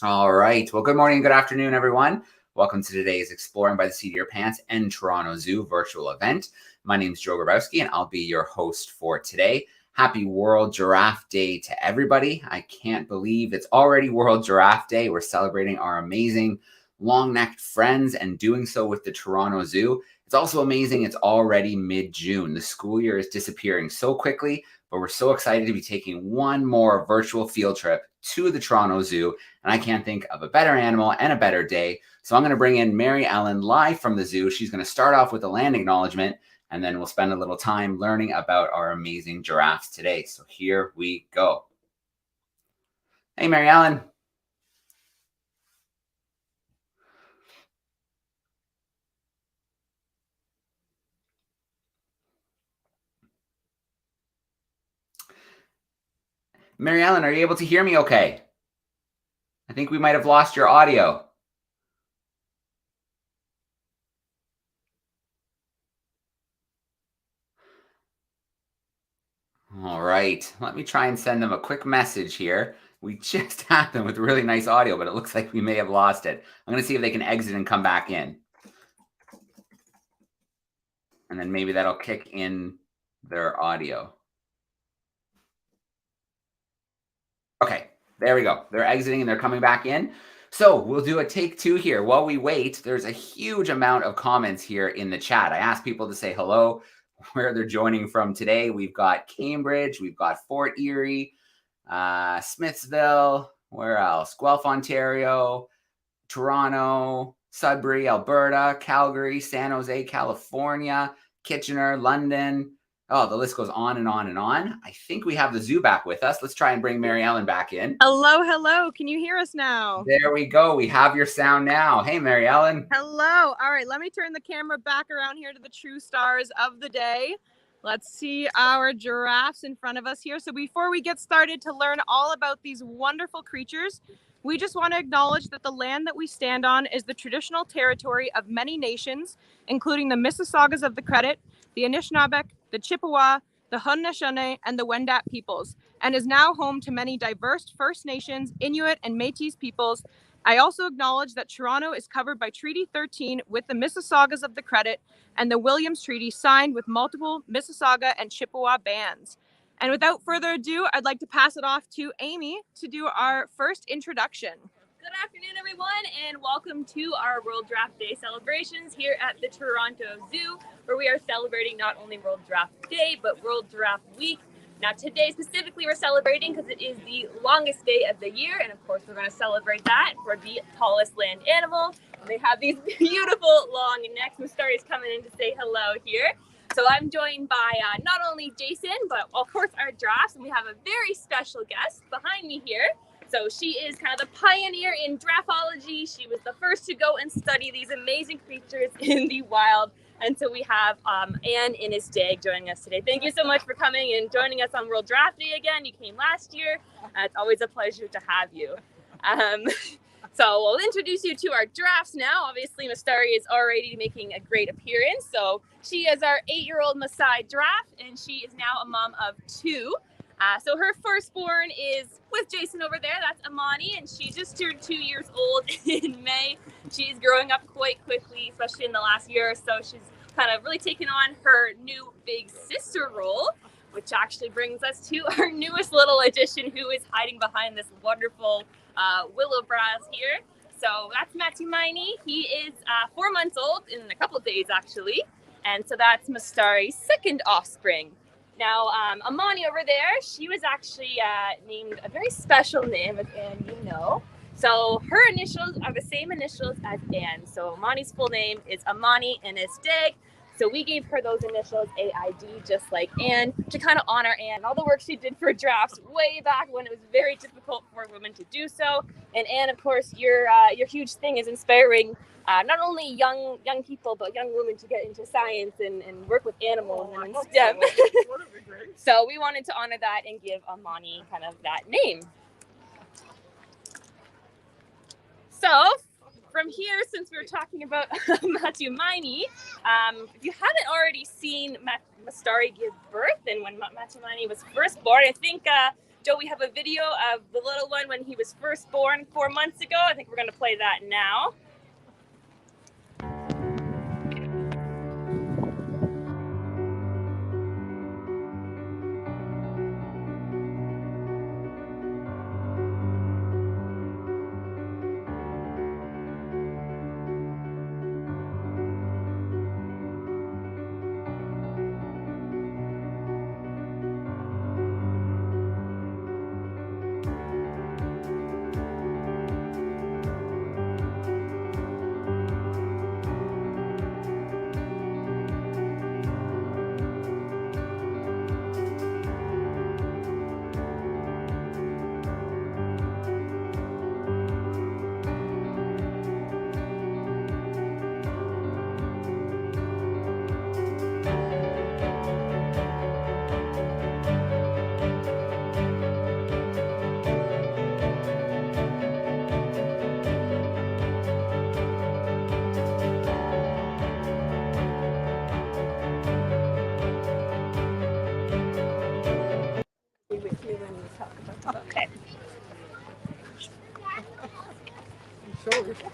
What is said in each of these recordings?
All right. Well, good morning, good afternoon, everyone. Welcome to today's Exploring by the Seat of Your Pants and Toronto Zoo virtual event. My name is Joe Grabowski, and I'll be your host for today. Happy World Giraffe Day to everybody. I can't believe it's already World Giraffe Day. We're celebrating our amazing long-necked friends and doing so with the Toronto Zoo. It's also amazing it's already mid-June. The school year is disappearing so quickly, but we're so excited to be taking one more virtual field trip to the Toronto Zoo, and I can't think of a better animal and a better day. So I'm going to bring in Mary Ellen live from the zoo. She's going to start off with a land acknowledgement, and then we'll spend a little time learning about our amazing giraffes today. So here we go. Hey, Mary Ellen. Mary Ellen, are you able to hear me okay? I think we might have lost your audio. All right, let me try and send them a quick message here. We just had them with really nice audio, but it looks like we may have lost it. I'm going to see if they can exit and come back in. And then maybe that'll kick in their audio. Okay, there we go. They're exiting and they're coming back in. So we'll do a take two here. While we wait, there's a huge amount of comments here in the chat. I asked people to say hello, where they're joining from today. We've got Cambridge, we've got Fort Erie, Smithsville, where else? Guelph, Ontario, Toronto, Sudbury, Alberta, Calgary, San Jose, California, Kitchener, London. Oh, the list goes on and on and on. I think we have the zoo back with us. Let's try and bring Mary Ellen back in. Hello, hello. Can you hear us now? There we go. We have your sound now. Hey, Mary Ellen. Hello. All right, let me turn the camera back around here to the true stars of the day. Let's see our giraffes in front of us here. So before we get started to learn all about these wonderful creatures, we just want to acknowledge that the land that we stand on is the traditional territory of many nations, including the Mississaugas of the Credit, the Anishinaabeg, the Chippewa, the Haudenosaunee, and the Wendat peoples, and is now home to many diverse First Nations, Inuit, and Métis peoples. I also acknowledge that Toronto is covered by Treaty 13 with the Mississaugas of the Credit and the Williams Treaty signed with multiple Mississauga and Chippewa bands. And without further ado, I'd like to pass it off to Amy to do our first introduction. Good afternoon, everyone, and welcome to our World Giraffe Day celebrations here at the Toronto Zoo, where we are celebrating not only World Giraffe Day, but World Giraffe Week. Now, today specifically, we're celebrating because it is the longest day of the year, and of course, we're going to celebrate that for the tallest land animal. And they have these beautiful long necks. Mustari is coming in to say hello here. So I'm joined by not only Jason, but of course our giraffes, and we have a very special guest behind me here. So she is kind of the pioneer in giraffology. She was the first to go and study these amazing creatures in the wild. And so we have Anne Innisdag joining us today. Thank you so much for coming and joining us on World Giraffe Day again. You came last year. It's always a pleasure to have you. So we'll introduce you to our giraffes now. Obviously, Mustari is already making a great appearance. So she is our 8-year-old Maasai giraffe, and she is now a mom of 2. So her firstborn is with Jason over there. That's Amani, and she just turned 2 years old in May. She's growing up quite quickly, especially in the last year or so. She's kind of really taken on her new big sister role, which actually brings us to our newest little addition, who is hiding behind this wonderful willow browse here. So that's Matumaini. He is 4 months old in a couple of days, actually. And so that's Mustari's second offspring. Now, Amani over there, she was actually named a very special name, as Anne, you know. So her initials are the same initials as Anne. So Amani's full name is Amani Innisdag. So we gave her those initials, AID, just like Anne, to kind of honor Anne, all the work she did for giraffes way back when it was very difficult for women to do so. And Anne, of course, your huge thing is inspiring not only young people, but young women to get into science and work with animals and STEM. So we wanted to honor that and give Amani kind of that name. So from here, since we were talking about Matumaini, if you haven't already seen Mustari give birth, and when Matumaini was first born, I think we have a video of the little one when he was first born 4 months ago. I think we're going to play that now. Okay.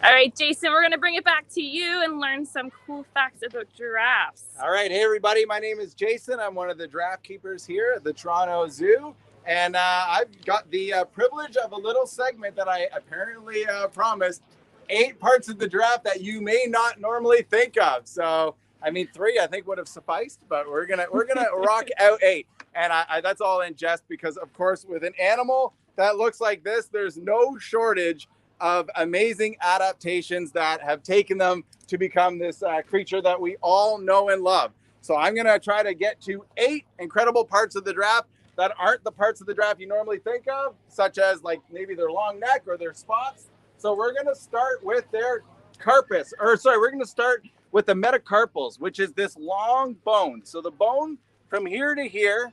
All right, Jason, we're going to bring it back to you and learn some cool facts about giraffes. All right. Hey, everybody. My name is Jason. I'm one of the giraffe keepers here at the Toronto Zoo. And I've got the privilege of a little segment that I apparently promised. 8 parts of the giraffe that you may not normally think of. So, I mean, 3 I think would have sufficed, but we're gonna rock out 8. And that's all in jest because, of course, with an animal that looks like this, there's no shortage of amazing adaptations that have taken them to become this creature that we all know and love. So I'm going to try to get to 8 incredible parts of the giraffe that aren't the parts of the giraffe you normally think of, such as like maybe their long neck or their spots. So we're going to start with their carpus, we're going to start with the metacarpals, which is this long bone. So the bone from here to here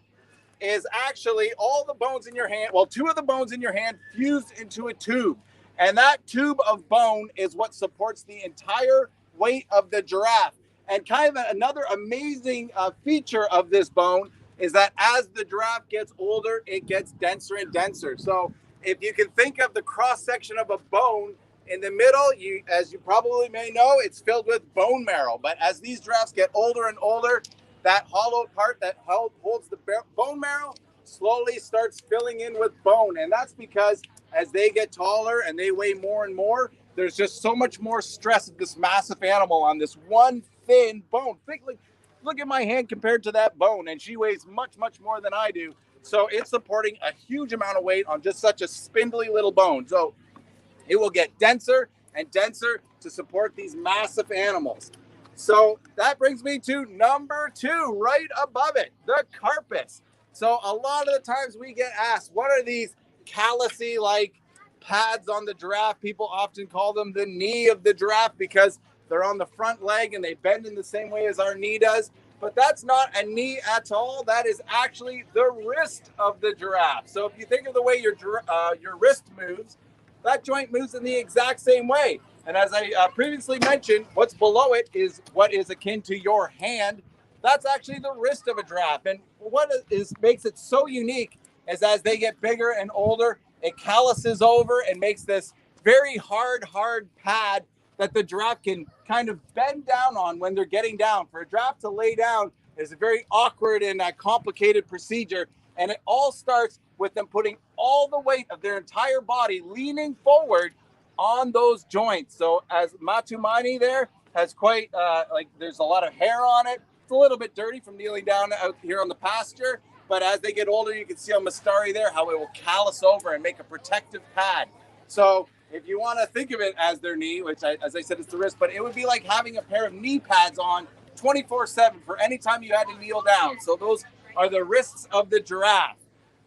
is actually all the bones in your hand. Well, 2 of the bones in your hand fused into a tube. And that tube of bone is what supports the entire weight of the giraffe. And kind of another amazing feature of this bone is that as the giraffe gets older, it gets denser and denser. So if you can think of the cross section of a bone in the middle, as you probably may know, it's filled with bone marrow. But as these giraffes get older and older, that hollow part that holds the bone marrow slowly starts filling in with bone. And that's because as they get taller and they weigh more and more, there's just so much more stress of this massive animal on this one thin bone. Look at my hand compared to that bone, and she weighs much, much more than I do. So it's supporting a huge amount of weight on just such a spindly little bone. So it will get denser and denser to support these massive animals. So that brings me to number 2, right above it, the carpus. So a lot of the times we get asked, what are these callousy like pads on the giraffe? People often call them the knee of the giraffe because they're on the front leg and they bend in the same way as our knee does. But that's not a knee at all. That is actually the wrist of the giraffe. So if you think of the way your wrist moves, that joint moves in the exact same way. And as I previously mentioned, what's below it is what is akin to your hand. That's actually the wrist of a giraffe. And what makes it so unique is as they get bigger and older, it calluses over and makes this very hard pad that the giraffe can kind of bend down on when they're getting down. For a giraffe to lay down is a very awkward and complicated procedure. And it all starts with them putting all the weight of their entire body leaning forward on those joints. So as Matumani there has quite, there's a lot of hair on it. It's a little bit dirty from kneeling down out here on the pasture. But as they get older, you can see on Mastari there how it will callus over and make a protective pad. So if you want to think of it as their knee, which as I said, it's the wrist, but it would be like having a pair of knee pads on 24/7 for any time you had to kneel down. So those are the wrists of the giraffe.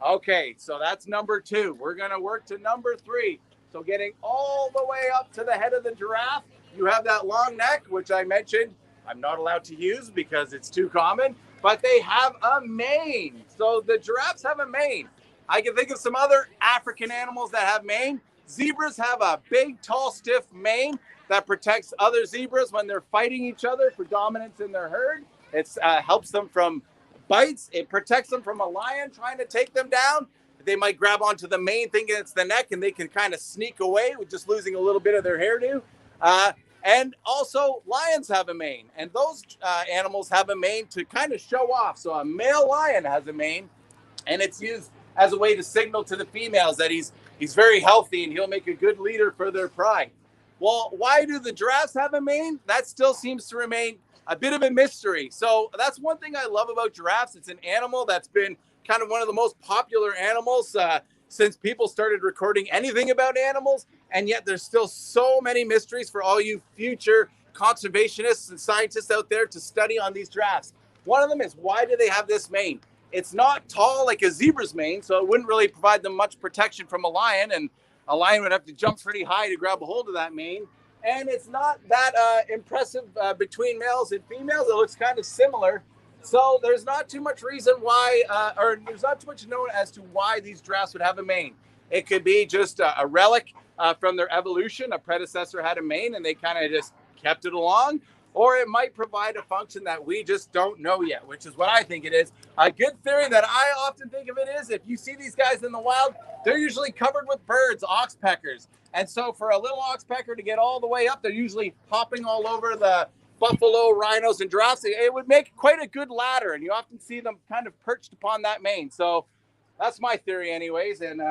Okay, so that's number 2. We're going to work to number 3. So getting all the way up to the head of the giraffe, you have that long neck, which I mentioned I'm not allowed to use because it's too common, but they have a mane. So the giraffes have a mane. I can think of some other African animals that have mane. Zebras have a big, tall, stiff mane that protects other zebras when they're fighting each other for dominance in their herd. It helps them from bites. It protects them from a lion trying to take them down. They might grab onto the mane thinking it's the neck, and they can kind of sneak away with just losing a little bit of their hairdo. And also lions have a mane, and those animals have a mane to kind of show off. So a male lion has a mane, and it's used as a way to signal to the females that he's very healthy and he'll make a good leader for their pride. Well, why do the giraffes have a mane? That still seems to remain a bit of a mystery. So that's one thing I love about giraffes. It's an animal that's been kind of one of the most popular animals since people started recording anything about animals. And yet there's still so many mysteries for all you future conservationists and scientists out there to study on these giraffes. One of them is, why do they have this mane? It's not tall like a zebra's mane, so it wouldn't really provide them much protection from a lion, and a lion would have to jump pretty high to grab a hold of that mane. And it's not that impressive between males and females. It looks kind of similar. So there's not too much reason why, or there's not too much known as to why these giraffes would have a mane. It could be just a relic from their evolution. A predecessor had a mane and they kind of just kept it along. Or it might provide a function that we just don't know yet, which is what I think it is. A good theory that I often think of it is, if you see these guys in the wild, they're usually covered with birds, oxpeckers. And so for a little oxpecker to get all the way up, they're usually hopping all over the buffalo, rhinos, and giraffes. It would make quite a good ladder, and you often see them kind of perched upon that mane. So that's my theory anyways. And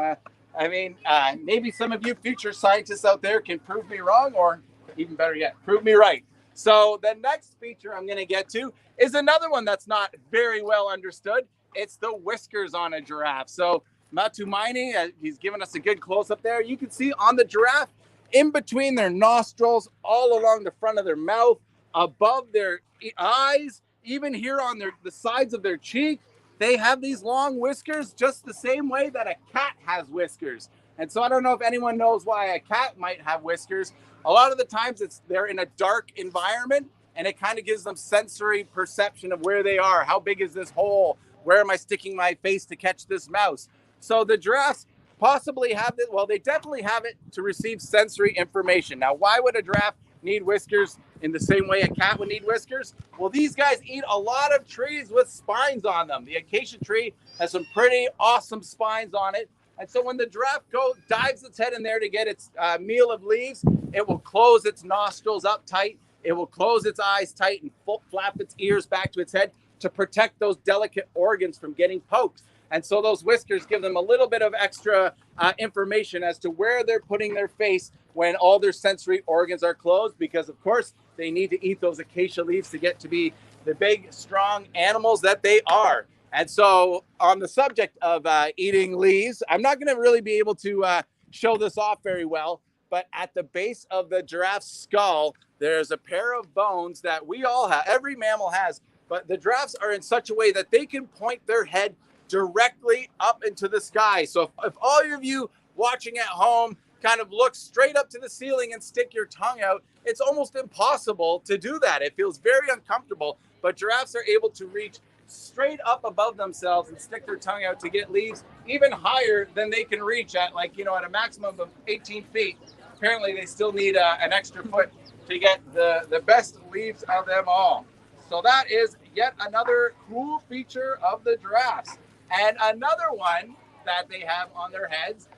maybe some of you future scientists out there can prove me wrong, or even better yet, prove me right. So the next feature I'm going to get to is another one that's not very well understood. It's the whiskers on a giraffe. So Matumaini, he's given us a good close-up there. You can see on the giraffe, in between their nostrils, all along the front of their mouth, above their eyes, even here on the sides of their cheek, they have these long whiskers just the same way that a cat has whiskers. And so I don't know if anyone knows why a cat might have whiskers. A lot of the times they're in a dark environment, and it kind of gives them sensory perception of where they are. How big is this hole? Where am I sticking my face to catch this mouse? So the giraffes possibly have it. Well, they definitely have it to receive sensory information. Now, why would a giraffe need whiskers in the same way a cat would need whiskers? Well, these guys eat a lot of trees with spines on them. The acacia tree has some pretty awesome spines on it. And so when the giraffe dives its head in there to get its meal of leaves, it will close its nostrils up tight. It will close its eyes tight and flap its ears back to its head to protect those delicate organs from getting poked. And so those whiskers give them a little bit of extra information as to where they're putting their face when all their sensory organs are closed, because of course they need to eat those acacia leaves to get to be the big, strong animals that they are. And so on the subject of eating leaves, I'm not going to really be able to show this off very well, but at the base of the giraffe's skull, there's a pair of bones that we all have, every mammal has, but the giraffes are in such a way that they can point their head directly up into the sky. So if all of you watching at home kind of look straight up to the ceiling and stick your tongue out, it's almost impossible to do that. It feels very uncomfortable, but giraffes are able to reach straight up above themselves and stick their tongue out to get leaves even higher than they can reach at, at a maximum of 18 feet. Apparently they still need an extra foot to get the best leaves of them all. So that is yet another cool feature of the giraffes. And another one that they have on their heads,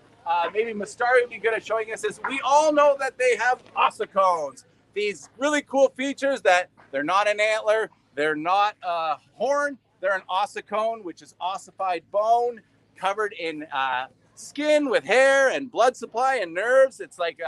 maybe Mastari would be good at showing us, is we all know that they have ossicones. These really cool features that they're not an antler, they're not a horn, they're an ossicone, which is ossified bone covered in skin with hair and blood supply and nerves. It's like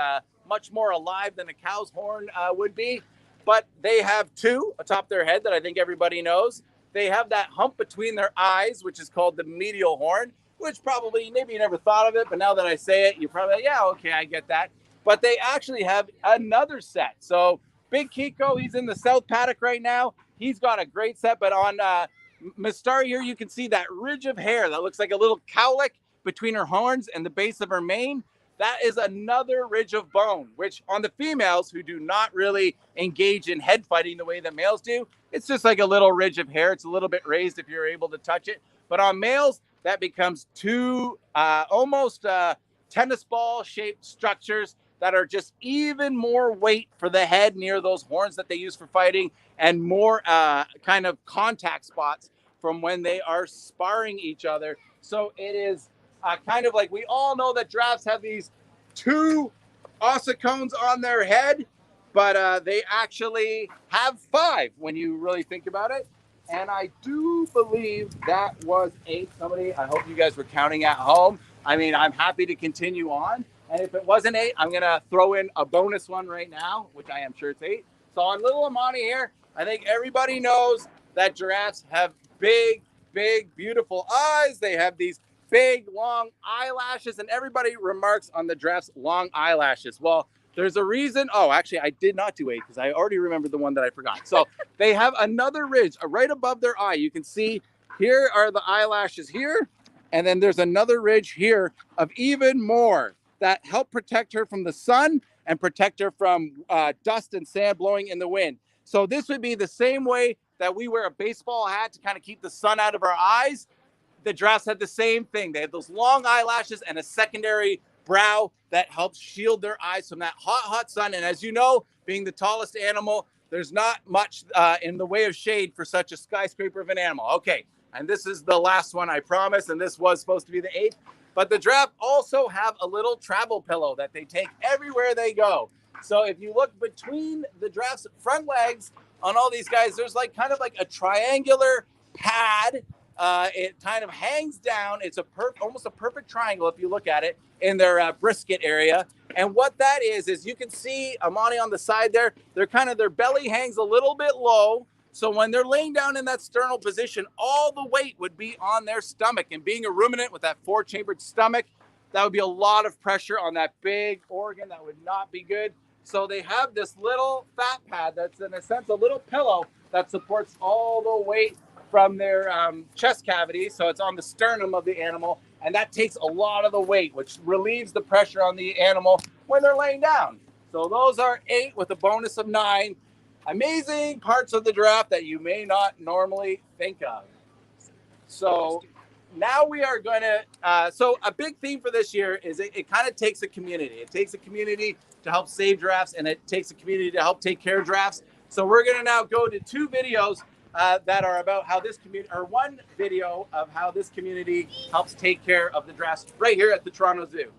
much more alive than a cow's horn would be. But they have two atop their head that I think everybody knows. They have that hump between their eyes, which is called the medial horn, which probably, maybe you never thought of it, but now that I say it, you're probably like, yeah, okay, I get that. But they actually have another set. So Big Kiko, he's in the south paddock right now. He's got a great set, but on Mastari here, you can see that ridge of hair that looks like a little cowlick between her horns and the base of her mane. That is another ridge of bone, which on the females who do not really engage in head fighting the way that males do, it's just like a little ridge of hair. It's a little bit raised if you're able to touch it. But on males, that becomes two almost tennis ball shaped structures that are just even more weight for the head near those horns that they use for fighting, and more kind of contact spots from when they are sparring each other. So it is kind of like we all know that giraffes have these 2 ossicones on their head, but they actually have 5 when you really think about it. And I do believe that was 8. Somebody, I hope you guys were counting at home. I mean, I'm happy to continue on. And if it wasn't 8, I'm going to throw in a bonus one right now, which I am sure it's 8. So on little Amani here, I think everybody knows that giraffes have big, beautiful eyes. They have these big, long eyelashes, and everybody remarks on the giraffe's long eyelashes. Well, there's a reason. Oh, actually, I did not do 8 because I already remembered the one that I forgot. So they have another ridge right above their eye. You can see here are the eyelashes here, and then there's another ridge here of even more that help protect her from the sun and protect her from dust and sand blowing in the wind. So this would be the same way that we wear a baseball hat to kind of keep the sun out of our eyes. The giraffes had the same thing. They had those long eyelashes and a secondary brow that helps shield their eyes from that hot sun. And as you know, being the tallest animal, there's not much in the way of shade for such a skyscraper of an animal. Okay, and this is the last one, I promise, and this was supposed to be the 8th. But the giraffe also have a little travel pillow that they take everywhere they go. So if you look between the giraffe's front legs on all these guys, there's like kind of like a triangular pad. It kind of hangs down. It's almost a perfect triangle if you look at it in their brisket area. And what that is you can see Amani on the side there. Their belly hangs a little bit low. So when they're laying down in that sternal position, all the weight would be on their stomach. And being a ruminant with that 4-chambered stomach, that would be a lot of pressure on that big organ. That would not be good. So they have this little fat pad that's in a sense a little pillow that supports all the weight from their chest cavity. So it's on the sternum of the animal. And that takes a lot of the weight, which relieves the pressure on the animal when they're laying down. So those are 8 with a bonus of 9. Amazing parts of the giraffe that you may not normally think of. So now we are going to, so a big theme for this year is it kind of takes a community. It takes a community to help save giraffes, and it takes a community to help take care of giraffes. So we're going to now go to 2 videos that are about how this community, or 1 video of how this community helps take care of the giraffes right here at the Toronto Zoo.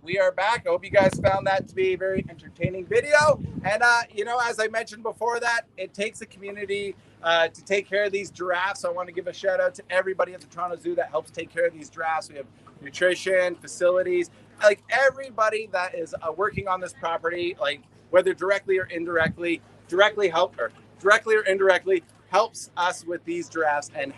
We are back. I hope you guys found that to be a very entertaining video. And, you know, as I mentioned before that, it takes a community to take care of these giraffes. So I want to give a shout out to everybody at the Toronto Zoo that helps take care of these giraffes. We have nutrition, facilities, like everybody that is working on this property, like whether directly or indirectly, directly or indirectly helps us with these giraffes. And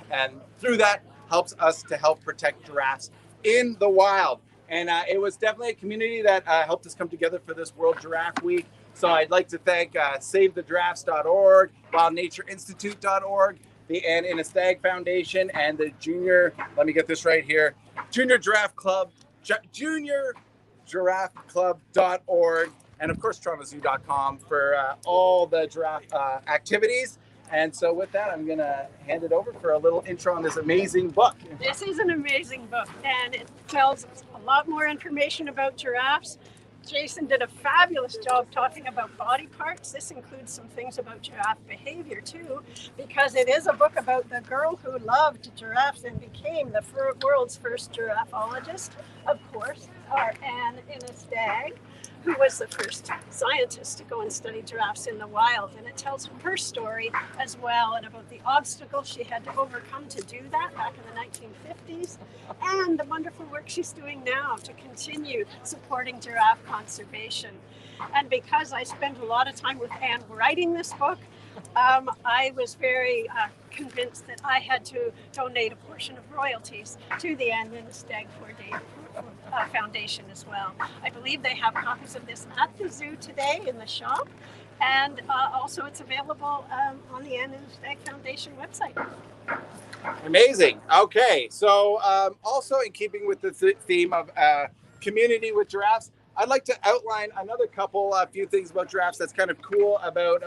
through that helps us to help protect giraffes in the wild. And it was definitely a community that helped us come together for this World Giraffe Week. So I'd like to thank SaveTheGiraffes.org, WildNatureInstitute.org, the Ann Inistag Foundation, and the Junior, let me get this right here, Junior Giraffe Club, JuniorGiraffeClub.org, and of course TorontoZoo.com for all the giraffe activities. And so with that, I'm going to hand it over for a little intro on this amazing book. This is an amazing book, and it tells a lot more information about giraffes. Jason did a fabulous job talking about body parts. This includes some things about giraffe behavior too, because it is a book about the girl who loved giraffes and became the world's first giraffeologist, of course, or Anne Innes-Stagg, who was the first scientist to go and study giraffes in the wild. And it tells her story as well, and about the obstacles she had to overcome to do that back in the 1950s, and the wonderful work she's doing now to continue supporting giraffe conservation. And because I spent a lot of time with Anne writing this book, I was very convinced that I had to donate a portion of royalties to the Anne Innes-Stagg Foundation as well. I believe they have copies of this at the zoo today in the shop, and also it's available on the Anne Innes-Stagg Foundation website. Amazing. Okay, so also in keeping with the theme of community with giraffes, I'd like to outline another few things about giraffes that's kind of cool about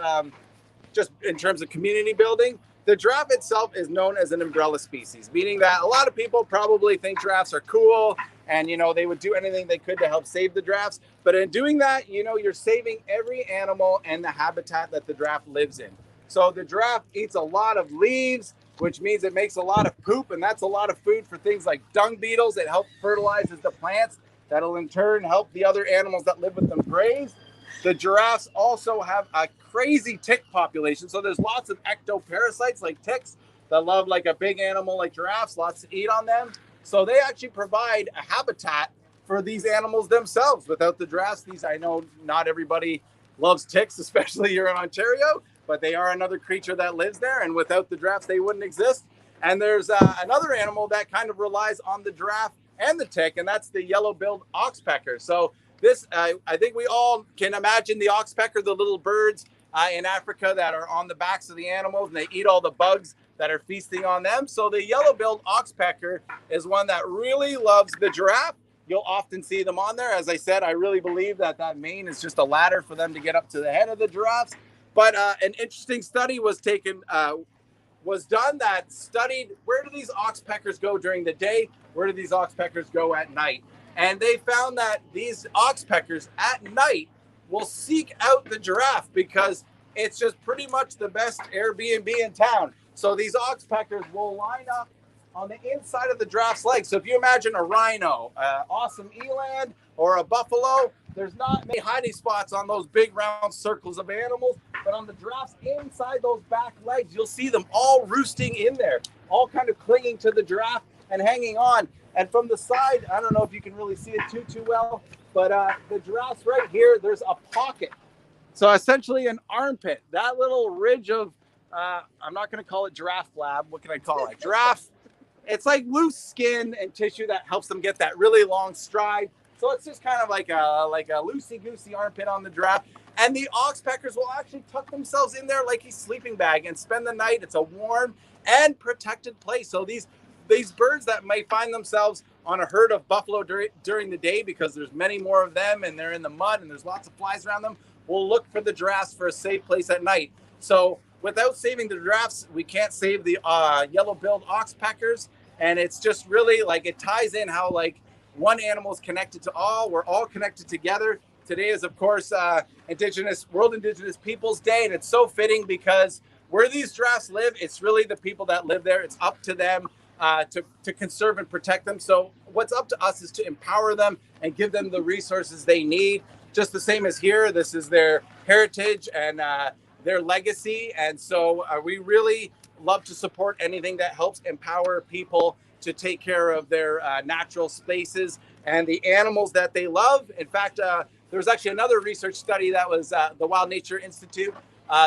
just in terms of community building. The giraffe itself is known as an umbrella species, meaning that a lot of people probably think giraffes are cool and, they would do anything they could to help save the giraffes. But in doing that, you're saving every animal and the habitat that the giraffe lives in. So the giraffe eats a lot of leaves, which means it makes a lot of poop, and that's a lot of food for things like dung beetles that help fertilizes the plants. That'll in turn help the other animals that live with them graze. The giraffes also have a crazy tick population. So there's lots of ectoparasites like ticks that love like a big animal like giraffes, lots to eat on them. So they actually provide a habitat for these animals themselves. Without the giraffes, I know not everybody loves ticks, especially here in Ontario, but they are another creature that lives there. And without the giraffes, they wouldn't exist. And there's another animal that kind of relies on the giraffe and the tick, and that's the yellow-billed oxpecker. So this, I think we all can imagine the oxpecker, the little birds in Africa that are on the backs of the animals, and they eat all the bugs that are feasting on them. So the yellow-billed oxpecker is one that really loves the giraffe. You'll often see them on there. As I said, I really believe that mane is just a ladder for them to get up to the head of the giraffes. But an interesting study was done that studied where do these oxpeckers go during the day, where do these oxpeckers go at night. And they found that these oxpeckers at night will seek out the giraffe because it's just pretty much the best Airbnb in town. So these oxpeckers will line up on the inside of the giraffe's legs. So if you imagine a rhino, awesome eland, or a buffalo, there's not many hiding spots on those big round circles of animals, but on the giraffes inside those back legs, you'll see them all roosting in there, all kind of clinging to the giraffe and hanging on. And from the side, I don't know if you can really see it too well, but the giraffes right here, there's a pocket. So essentially an armpit, that little ridge of, I'm not going to call it giraffe flab. What can I call it? Giraffe. It's like loose skin and tissue that helps them get that really long stride. So it's just kind of like a loosey-goosey armpit on the giraffe. And the oxpeckers will actually tuck themselves in there like a sleeping bag and spend the night. It's a warm and protected place. So these birds that may find themselves on a herd of buffalo during the day because there's many more of them and they're in the mud and there's lots of flies around them, will look for the giraffes for a safe place at night. So without saving the giraffes, we can't save the yellow-billed oxpeckers. And it's just really like it ties in how like one animal is connected to all. We're all connected together. Today is, of course, World Indigenous Peoples Day. And it's so fitting because where these giraffes live, it's really the people that live there. It's up to them to conserve and protect them. So what's up to us is to empower them and give them the resources they need. Just the same as here, this is their heritage and their legacy. And so we really love to support anything that helps empower people to take care of their natural spaces and the animals that they love. In fact, there was actually another research study that was the Wild Nature Institute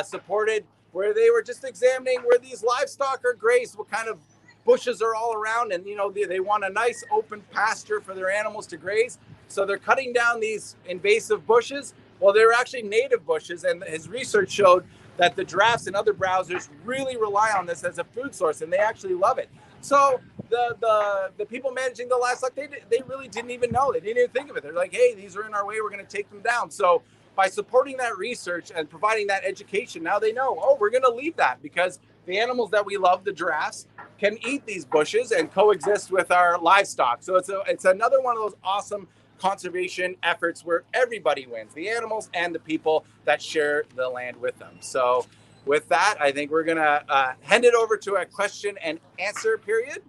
supported, where they were just examining where these livestock are grazed, what kind of bushes are all around, and they want a nice open pasture for their animals to graze. So they're cutting down these invasive bushes. Well, they're actually native bushes, and his research showed that the giraffes and other browsers really rely on this as a food source, and they actually love it. So the people managing the livestock, they really didn't even know. They didn't even think of it. They're like, hey, these are in our way. We're going to take them down. So by supporting that research and providing that education, now they know, oh, we're going to leave that because the animals that we love, the giraffes, can eat these bushes and coexist with our livestock. So it's another one of those awesome conservation efforts where everybody wins, the animals and the people that share the land with them. So with that, I think we're going to hand it over to a question and answer period.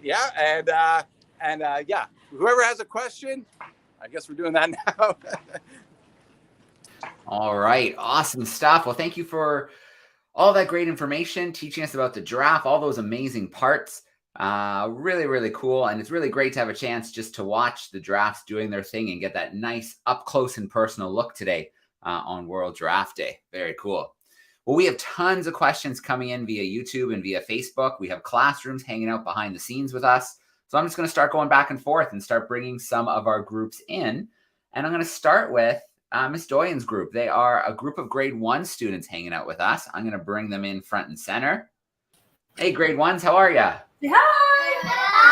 Yeah. And yeah, whoever has a question, I guess we're doing that now. All right. Awesome stuff. Well, thank you for all that great information, teaching us about the giraffe, all those amazing parts. Really, really cool. And it's really great to have a chance just to watch the giraffes doing their thing and get that nice up close and personal look today on World Giraffe Day. Very cool. Well, we have tons of questions coming in via YouTube and via Facebook. We have classrooms hanging out behind the scenes with us. So I'm just going to start going back and forth and start bringing some of our groups in. And I'm going to start with Miss Doyen's group. They are a group of grade 1 students hanging out with us. I'm going to bring them in front and center. Hey, grade 1s, how are you? Hi!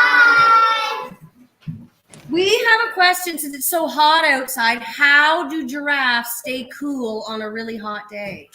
We have a question since it's so hot outside. How do giraffes stay cool on a really hot day?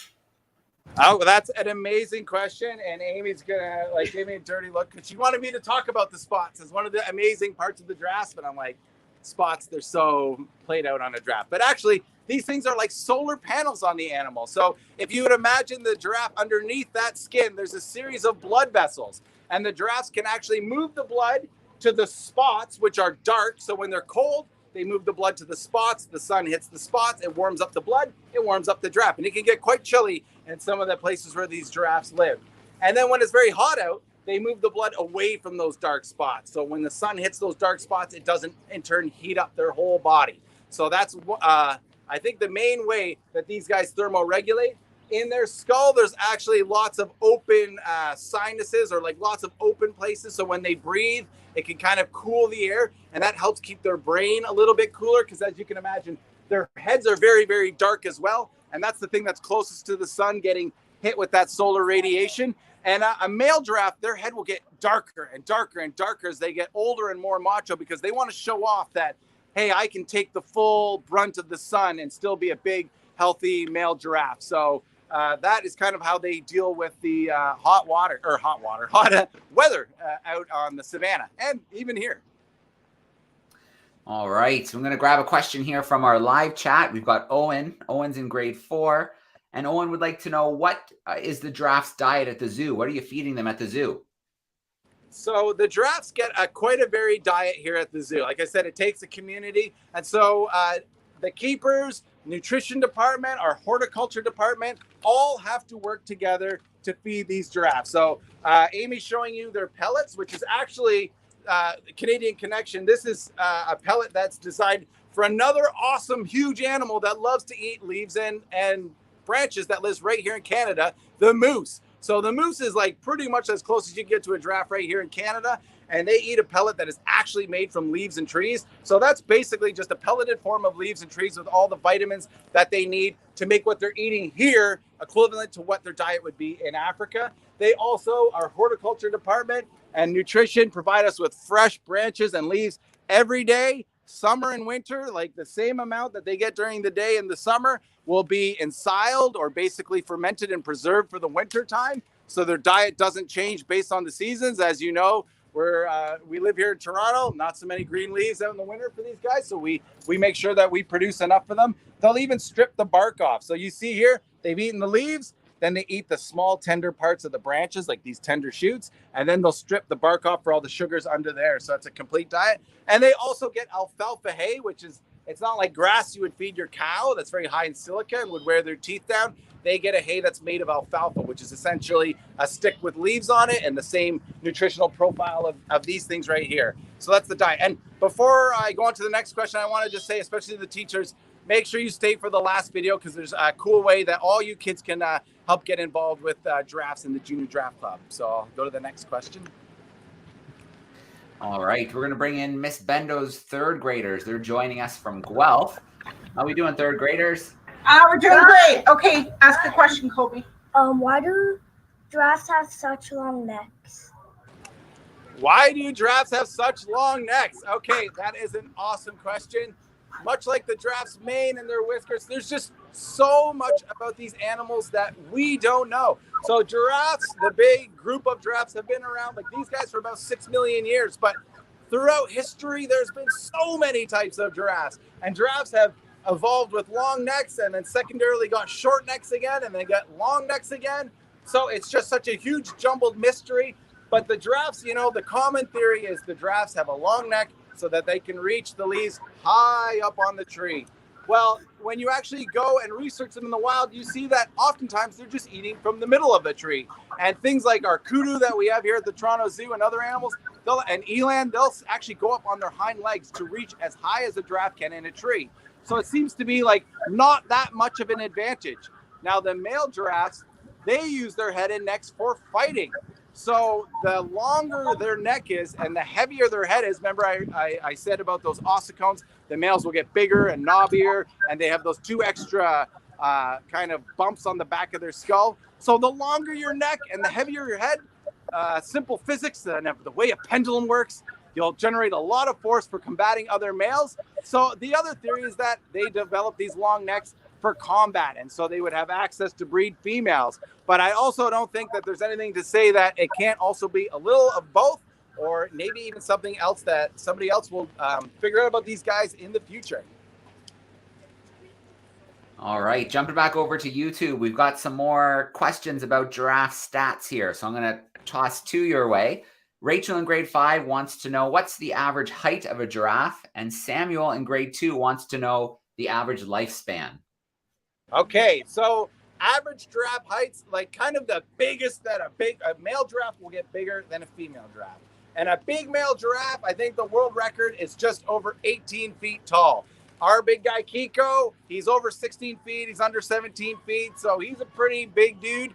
Oh, well, that's an amazing question. And Amy's going to give me a dirty look because she wanted me to talk about the spots as one of the amazing parts of the giraffes. But I'm like, spots, they're so played out on a giraffe. But actually, these things are like solar panels on the animal. So if you would imagine the giraffe, underneath that skin, there's a series of blood vessels. And the giraffes can actually move the blood to the spots, which are dark. So when they're cold, they move the blood to the spots. The sun hits the spots. It warms up the blood. It warms up the giraffe. And it can get quite chilly in some of the places where these giraffes live. And then when it's very hot out, they move the blood away from those dark spots. So when the sun hits those dark spots, it doesn't in turn heat up their whole body. So that's, I think, the main way that these guys thermoregulate. In their skull, there's actually lots of open sinuses, or like lots of open places. So when they breathe, it can kind of cool the air, and that helps keep their brain a little bit cooler because, as you can imagine, their heads are very, very dark as well. And that's the thing that's closest to the sun, getting hit with that solar radiation. And a male giraffe, their head will get darker and darker and darker as they get older and more macho, because they want to show off that, hey, I can take the full brunt of the sun and still be a big, healthy male giraffe. So that is kind of how they deal with the hot weather out on the savannah and even here. All right, so I'm going to grab a question here from our live chat. We've got Owen. Owen's in grade 4. And Owen would like to know, what is the giraffe's diet at the zoo? What are you feeding them at the zoo? So the giraffes get quite a varied diet here at the zoo. Like I said, it takes a community. And so the keepers, nutrition department, our horticulture department, all have to work together to feed these giraffes. So Amy's showing you their pellets, which is actually Canadian Connection. This is a pellet that's designed for another awesome, huge animal that loves to eat leaves and branches, that lives right here in Canada, the moose. So the moose is like pretty much as close as you get to a giraffe right here in Canada. And they eat a pellet that is actually made from leaves and trees. So that's basically just a pelleted form of leaves and trees with all the vitamins that they need to make what they're eating here equivalent to what their diet would be in Africa. They also, our horticulture department and nutrition, provide us with fresh branches and leaves every day, summer and winter. Like the same amount that they get during the day in the summer will be ensiled, or basically fermented and preserved for the winter time. So their diet doesn't change based on the seasons. As you know, we live here in Toronto, not so many green leaves out in the winter for these guys. So we make sure that we produce enough for them. They'll even strip the bark off. So you see here, they've eaten the leaves, then they eat the small tender parts of the branches, like these tender shoots, and then they'll strip the bark off for all the sugars under there. So it's a complete diet. And they also get alfalfa hay, which is, it's not like grass you would feed your cow that's very high in silica and would wear their teeth down. They get a hay that's made of alfalfa, which is essentially a stick with leaves on it and the same nutritional profile of these things right here. So that's the diet. And before I go on to the next question, I want to just say, especially the teachers, make sure you stay for the last video, because there's a cool way that all you kids can help get involved with giraffes in the Junior Giraffe Club. So I'll go to the next question. All right, we're going to bring in Miss Bendo's third graders. They're joining us from Guelph. How are we doing, third graders? We're doing great. Okay, ask the question, Kobe. Why do giraffes have such long necks? Why do giraffes have such long necks? Okay, that is an awesome question. Much like the giraffe's mane and their whiskers, there's just so much about these animals that we don't know. So giraffes, the big group of giraffes, have been around, like these guys, for about 6 million years. But throughout history, there's been so many types of giraffes, and giraffes have evolved with long necks and then secondarily got short necks again and then got long necks again. So it's just such a huge jumbled mystery. But the giraffes, the common theory is the giraffes have a long neck so that they can reach the leaves high up on the tree. Well, when you actually go and research them in the wild, you see that oftentimes they're just eating from the middle of the tree. And things like our kudu that we have here at the Toronto Zoo and other animals, and eland, they'll actually go up on their hind legs to reach as high as a giraffe can in a tree. So it seems to be like not that much of an advantage. Now, the male giraffes, they use their head and necks for fighting. So the longer their neck is and the heavier their head is, remember I said about those ossicones, the males will get bigger and knobbier, and they have those two extra kind of bumps on the back of their skull. So the longer your neck and the heavier your head, simple physics and the way a pendulum works, you'll generate a lot of force for combating other males. So the other theory is that they develop these long necks for combat, and so they would have access to breed females. But I also don't think that there's anything to say that it can't also be a little of both, or maybe even something else that somebody else will figure out about these guys in the future. All right, jumping back over to YouTube, we've got some more questions about giraffe stats here. So I'm going to toss two your way. Rachel in grade 5 wants to know what's the average height of a giraffe, and Samuel in grade 2 wants to know the average lifespan. Okay, so average giraffe heights, like kind of the biggest that a male giraffe will get bigger than a female giraffe. And a big male giraffe, I think the world record is just over 18 feet tall. Our big guy Kiko, he's over 16 feet. He's under 17 feet. So he's a pretty big dude.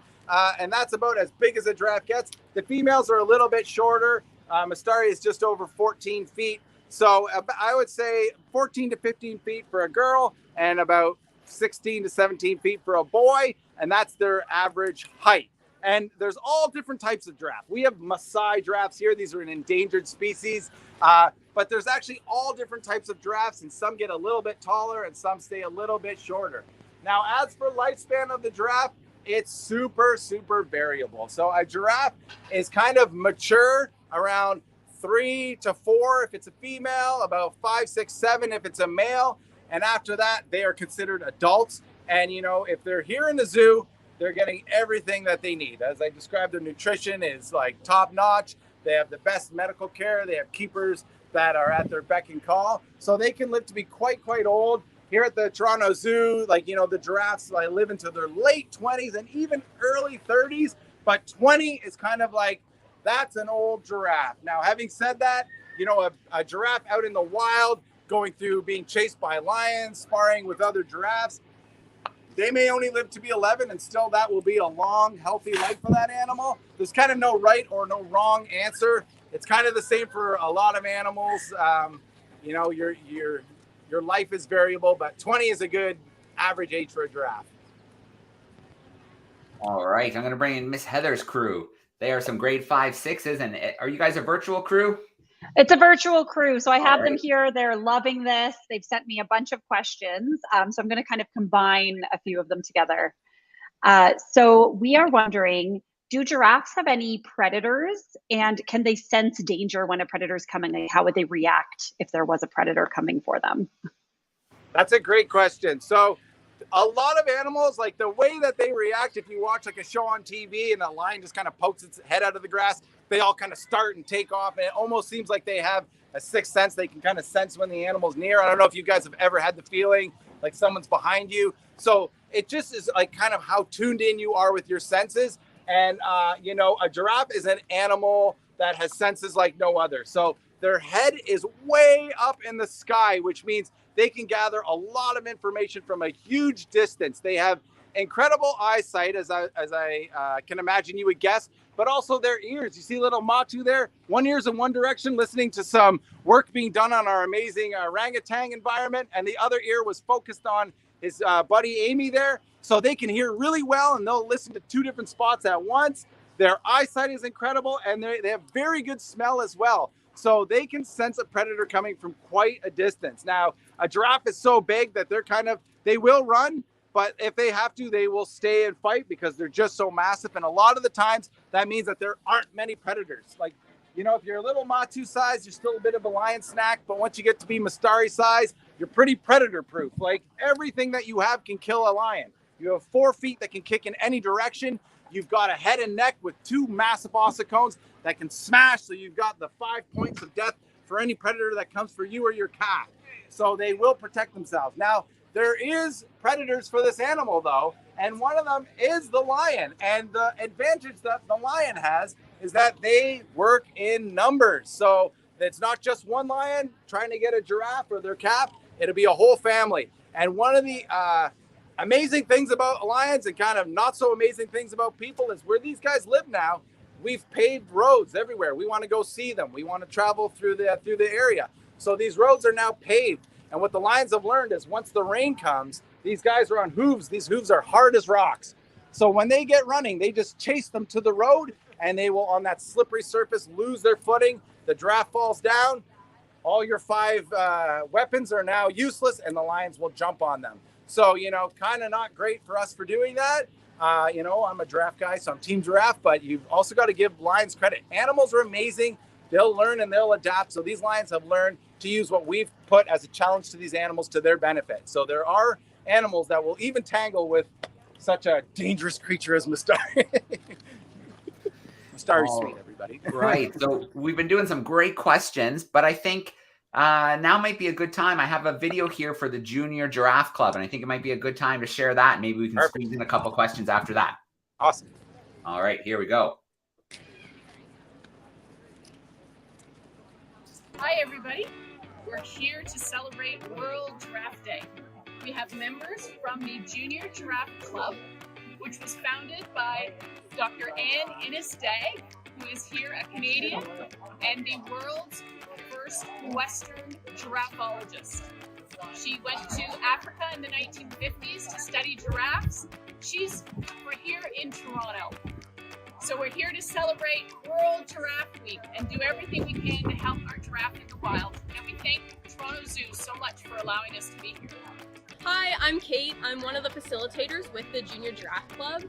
And that's about as big as a giraffe gets. The females are a little bit shorter. Mastari is just over 14 feet. So I would say 14 to 15 feet for a girl and about 16 to 17 feet for a boy. And that's their average height. And there's all different types of giraffe. We have Maasai giraffes here. These are an endangered species. But there's actually all different types of giraffes, and some get a little bit taller and some stay a little bit shorter. Now, as for lifespan of the giraffe, it's super, super variable. So a giraffe is kind of mature around 3 to 4 if it's a female, about 5, 6, 7 if it's a male. And after that, they are considered adults. And, if they're here in the zoo, they're getting everything that they need. As I described, their nutrition is like top notch. They have the best medical care. They have keepers that are at their beck and call. So they can live to be quite old. Here at the Toronto Zoo, the giraffes live into their late 20s and even early 30s. But 20 is kind of like, that's an old giraffe. Now, having said that, a giraffe out in the wild, going through being chased by lions, sparring with other giraffes, they may only live to be 11, and still that will be a long, healthy life for that animal. There's kind of no right or no wrong answer. It's kind of the same for a lot of animals. Your life is variable, but 20 is a good average age for a giraffe. All right, I'm going to bring in Miss Heather's crew. They are some grade 5, 6s, and are you guys a virtual crew? It's a virtual crew, so I have them here. They're loving this. They've sent me a bunch of questions, so I'm going to kind of combine a few of them together. So we are wondering, do giraffes have any predators, and can they sense danger when a predator is coming? Like, how would they react if there was a predator coming for them? That's a great question. So a lot of animals, like the way that they react, if you watch like a show on TV and a lion just kind of pokes its head out of the grass, they all kind of start and take off. And it almost seems like they have a sixth sense. They can kind of sense when the animal's near. I don't know if you guys have ever had the feeling like someone's behind you. So it just is like kind of how tuned in you are with your senses. And, a giraffe is an animal that has senses like no other. So their head is way up in the sky, which means they can gather a lot of information from a huge distance. They have incredible eyesight, as I can imagine you would guess, but also their ears. You see little Matu there? One ear's in one direction, listening to some work being done on our amazing orangutan environment, and the other ear was focused on his buddy Amy there. So they can hear really well, and they'll listen to 2 different spots at once. Their eyesight is incredible, and they have very good smell as well. So they can sense a predator coming from quite a distance. Now, a giraffe is so big that they will run, but if they have to, they will stay and fight because they're just so massive. And a lot of the times that means that there aren't many predators. Like You know, if you're a little Matu size, you're still a bit of a lion snack. But once you get to be Mastari size, you're pretty predator proof. Like everything that you have can kill a lion. You have 4 feet that can kick in any direction. You've got a head and neck with 2 massive ossicones that can smash. So you've got the 5 points of death for any predator that comes for you or your calf. So they will protect themselves. Now, there is predators for this animal though, and one of them is the lion. And the advantage that the lion has is that they work in numbers. So it's not just one lion trying to get a giraffe or their calf, it'll be a whole family. And one of the amazing things about lions and kind of not so amazing things about people is where these guys live now, we've paved roads everywhere. We want to go see them. We want to travel through the area. So these roads are now paved. And what the lions have learned is once the rain comes, these guys are on hooves. These hooves are hard as rocks. So when they get running, they just chase them to the road and they will, on that slippery surface, lose their footing. The giraffe falls down. All your 5 weapons are now useless and the lions will jump on them. So, you know, kind of not great for us for doing that. You know, I'm a giraffe guy, so I'm team giraffe, but you've also got to give lions credit. Animals are amazing. They'll learn and they'll adapt. So these lions have learned to use what we've put as a challenge to these animals to their benefit. So there are animals that will even tangle with such a dangerous creature as Mastari. Mastari's sweet, everybody. Right. So we've been doing some great questions, but I think now might be a good time. I have a video here for the Junior Giraffe Club, and I think it might be a good time to share that. Maybe we can squeeze in a couple questions after that. Awesome. All right, here we go. Hi, everybody. We're here to celebrate World Giraffe Day. We have members from the Junior Giraffe Club, which was founded by Dr. Anne Innes-Day, who is here, a Canadian, and the world's first Western giraffeologist. She went to Africa in the 1950s to study giraffes. We're here in Toronto. So we're here to celebrate World Giraffe Week and do everything we can to help our giraffe in the wild. And we thank Toronto Zoo so much for allowing us to be here. Hi, I'm Kate. I'm one of the facilitators with the Junior Giraffe Club.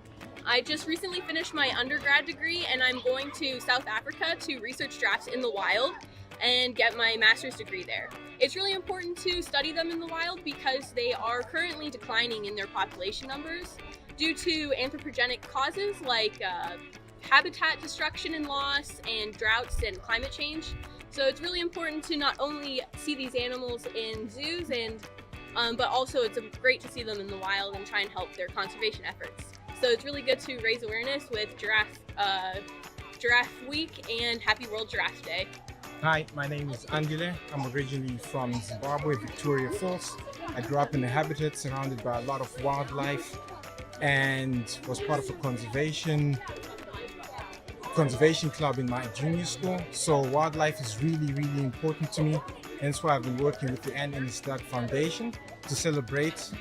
I just recently finished my undergrad degree and I'm going to South Africa to research giraffes in the wild and get my master's degree there. It's really important to study them in the wild because they are currently declining in their population numbers due to anthropogenic causes like habitat destruction and loss and droughts and climate change. So it's really important to not only see these animals in zoos but also it's great to see them in the wild and try and help their conservation efforts. So it's really good to raise awareness with Giraffe Week and Happy World Giraffe Day. Hi, my name is Angele. I'm originally from Zimbabwe, Victoria Falls. I grew up in a habitat surrounded by a lot of wildlife and was part of a conservation club in my junior school. So wildlife is really, really important to me. Hence why I've been working with the Anne Innes-Day Foundation to celebrate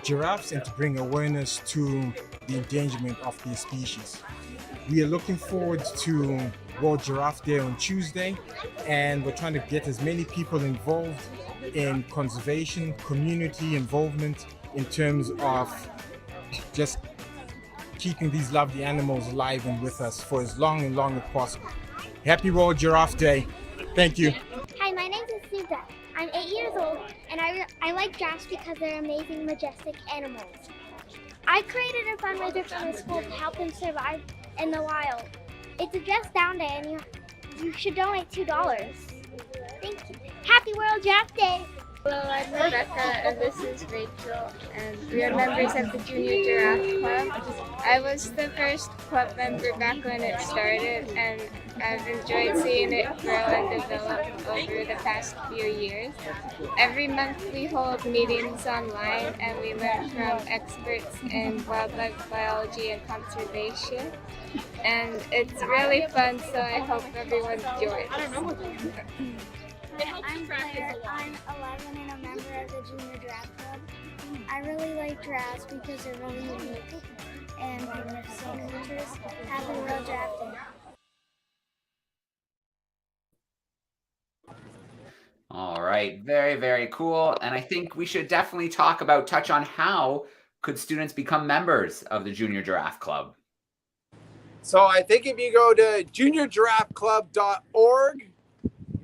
giraffes and to bring awareness to the endangerment of their species. We are looking forward to World Giraffe Day on Tuesday, and we're trying to get as many people involved in conservation, community involvement in terms of just keeping these lovely animals alive and with us for as long and long as possible. Happy World Giraffe Day. Thank you. Hi, my name is Susan. I'm 8 years old and I like giraffes because they're amazing, majestic animals. I created a fundraiser for my school to help them survive in the wild. It's a Dress Down Day and you should donate $2. Thank you. Happy World Giraffe Day! Hello, I'm Rebecca and this is Rachel and we are members of the Junior Giraffe Club. I was the first club member back when it started and I've enjoyed seeing it grow and develop over the past few years. Every month we hold meetings online and we learn from experts in wildlife biology and conservation. And it's really fun, so I hope everyone joins. I'm Claire, I'm 11 and a member of the Junior Giraffe Club. I really like giraffes because they're really unique and magnificent creatures. Happy World Giraffe Day. All right, very, very cool. And I think we should definitely touch on how could students become members of the Junior Giraffe Club. So I think if you go to juniorgiraffeclub.org,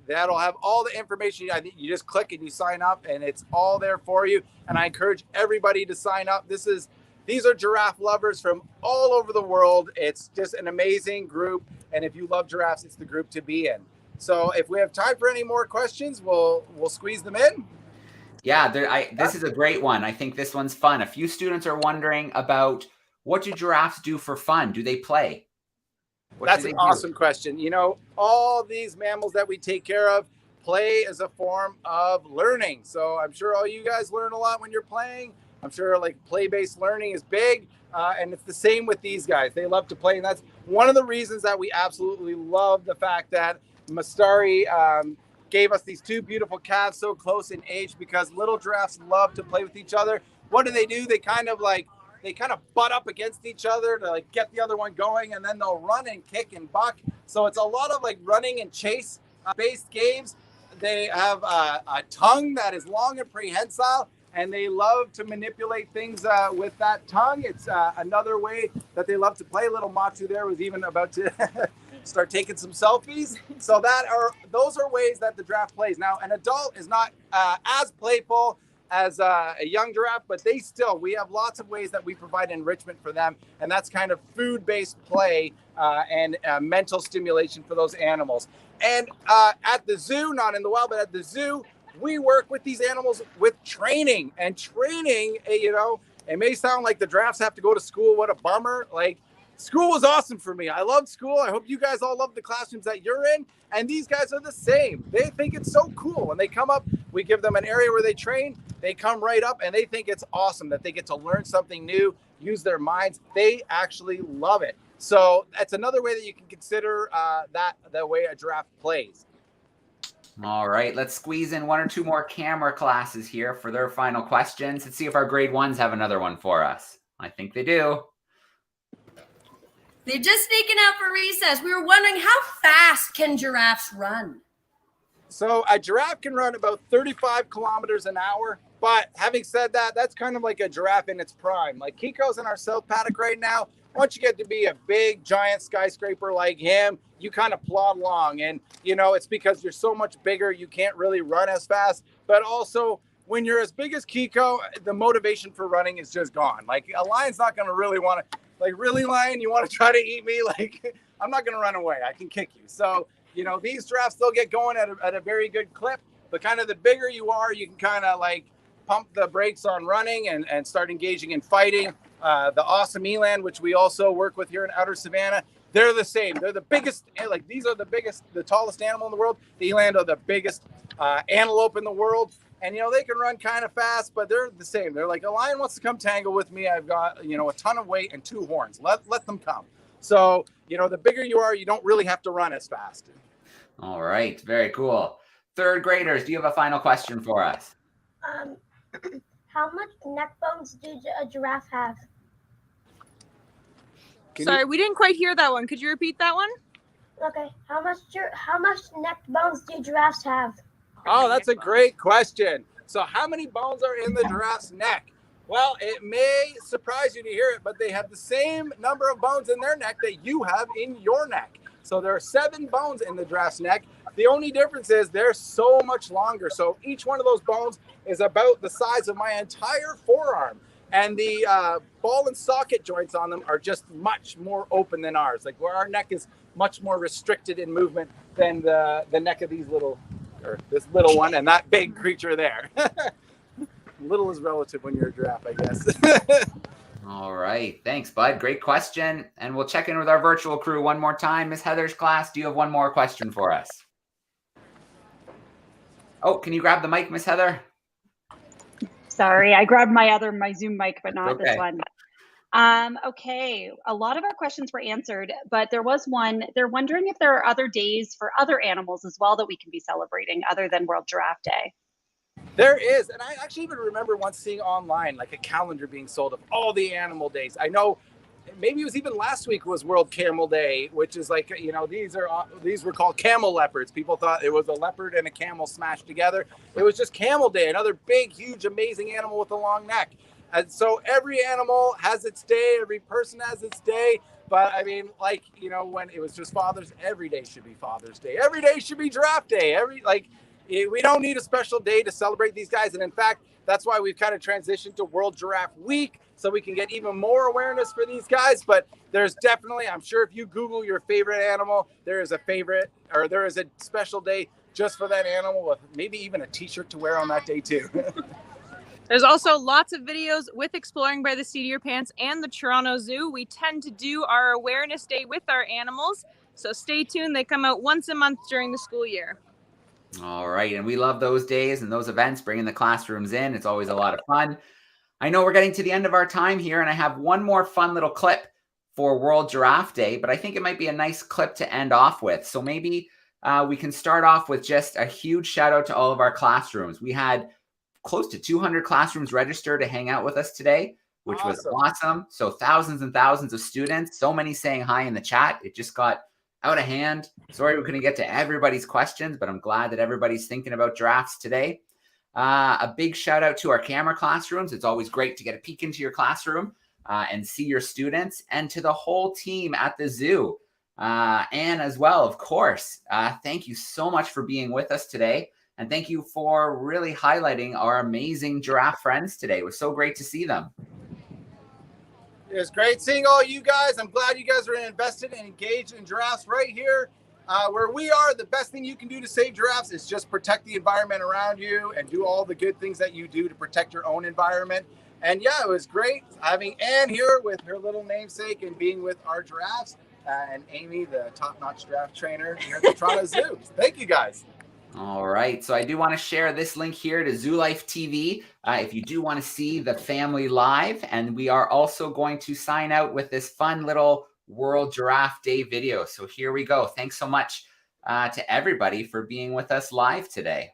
that'll have all the information. I think you just click and you sign up, and it's all there for you. And I encourage everybody to sign up. These are giraffe lovers from all over the world. It's just an amazing group. And if you love giraffes, it's the group to be in. So if we have time for any more questions, we'll squeeze them in. Yeah, this is a great one. I think this one's fun. A few students are wondering about, what do giraffes do for fun? Do they play? That's an awesome question. You know, all these mammals that we take care of, play is a form of learning. So I'm sure all you guys learn a lot when you're playing. I'm sure like play-based learning is big. And it's the same with these guys. They love to play. And that's one of the reasons that we absolutely love the fact that Mastari gave us these two beautiful calves so close in age, because little giraffes love to play with each other. What do? They kind of butt up against each other to like get the other one going, and then they'll run and kick and buck. So it's a lot of like running and chase based games. They have a tongue that is long and prehensile, and they love to manipulate things with that tongue. It's another way that they love to play. Little Matsu there was even about to start taking some selfies. So those are ways that the giraffe plays. Now, an adult is not as playful as a young giraffe, but we have lots of ways that we provide enrichment for them, and that's kind of food-based play and mental stimulation for those animals. And at the zoo, not in the wild, but at the zoo, we work with these animals with training. And training, it may sound like the giraffes have to go to school. What a bummer. Like, school was awesome for me. I loved school. I hope you guys all love the classrooms that you're in. And these guys are the same. They think it's so cool. When they come up, we give them an area where they train. They come right up and they think it's awesome that they get to learn something new, use their minds. They actually love it. So that's another way that you can consider the way a giraffe plays. All right, let's squeeze in one or two more camera classes here for their final questions. Let's see if our grade ones have another one for us. I think they do. They're just sneaking out for recess. We were wondering, how fast can giraffes run? So a giraffe can run about 35 kilometers an hour. But having said that, that's kind of like a giraffe in its prime. Like Kiko's in our south paddock right now. Once you get to be a big, giant skyscraper like him, you kind of plod along. And, it's because you're so much bigger, you can't really run as fast. But also, when you're as big as Kiko, the motivation for running is just gone. Like, a lion's not going to really want to, like, really, lion, you want to try to eat me? Like, I'm not going to run away. I can kick you. So, these giraffes still get going at a very good clip. But kind of the bigger you are, you can kind of, like, pump the brakes on running and start engaging in fighting. The awesome eland, which we also work with here in Outer Savannah, they're the same. They're the biggest, like these are the tallest animal in the world. The eland are the biggest antelope in the world. And, they can run kind of fast, but they're the same. They're like, a lion wants to come tangle with me. I've got, a ton of weight and 2 horns. Let them come. So, the bigger you are, you don't really have to run as fast. All right. Very cool. Third graders, do you have a final question for us? How much neck bones do a giraffe have? Sorry, we didn't quite hear that one. Could you repeat that one? Okay. How much neck bones do giraffes have? Oh, that's a great question. So how many bones are in the giraffe's neck? Well, it may surprise you to hear it, but they have the same number of bones in their neck that you have in your neck. So there are 7 bones in the giraffe's neck. The only difference is they're so much longer. So each one of those bones is about the size of my entire forearm. And the ball and socket joints on them are just much more open than ours. Like where our neck is much more restricted in movement than the neck of this little one and that big creature there. Little is relative when you're a giraffe, I guess. All right. Thanks, bud. Great question. And we'll check in with our virtual crew one more time. Miss Heather's class, do you have one more question for us? Oh, can you grab the mic, Miss Heather? Sorry, I grabbed my Zoom mic, but not Okay. this one. Okay, a lot of our questions were answered, but there was one. They're wondering if there are other days for other animals as well that we can be celebrating other than World Giraffe Day. There is, and I actually even remember once seeing online like a calendar being sold of all the animal days. I know maybe it was even last week was World Camel Day, which is like, these were called camel leopards. People thought it was a leopard and a camel smashed together. It was just Camel Day, another big, huge, amazing animal with a long neck. And so every animal has its day, every person has its day. But I mean, like, you know, when it was just Father's, every day should be Father's Day. Every day should be Giraffe Day. We don't need a special day to celebrate these guys. And in fact, that's why we've kind of transitioned to World Giraffe Week, so we can get even more awareness for these guys. But there's definitely, I'm sure if you Google your favorite animal, there is a special day just for that animal, with maybe even a t-shirt to wear on that day too. There's also lots of videos with Exploring by the Seat of Your Pants and the Toronto Zoo. We tend to do our Awareness Day with our animals, so stay tuned. They come out once a month during the school year. All right, and we love those days and those events, bringing the classrooms in. It's always a lot of fun. I know we're getting to the end of our time here, and I have one more fun little clip for World Giraffe Day, but I think it might be a nice clip to end off with. So maybe we can start off with just a huge shout out to all of our classrooms. We had close to 200 classrooms register to hang out with us today, which was awesome. So thousands and thousands of students, so many saying hi in the chat. It just got out of hand. Sorry we couldn't get to everybody's questions, but I'm glad that everybody's thinking about giraffes today. A big shout out to our camera classrooms. It's always great to get a peek into your classroom and see your students, and to the whole team at the zoo. And as well, of course, thank you so much for being with us today. And thank you for really highlighting our amazing giraffe friends today. It was so great to see them. It was great seeing all you guys. I'm glad you guys are invested and engaged in giraffes right here where we are. The best thing you can do to save giraffes is just protect the environment around you and do all the good things that you do to protect your own environment. And yeah, it was great having Anne here with her little namesake and being with our giraffes, and Amy, the top-notch giraffe trainer here at the Toronto Zoo. Thank you guys. All right, so I do want to share this link here to Zoo Life TV if you do want to see the family live. And we are also going to sign out with this fun little World Giraffe Day video. So here we go. Thanks so much to everybody for being with us live today.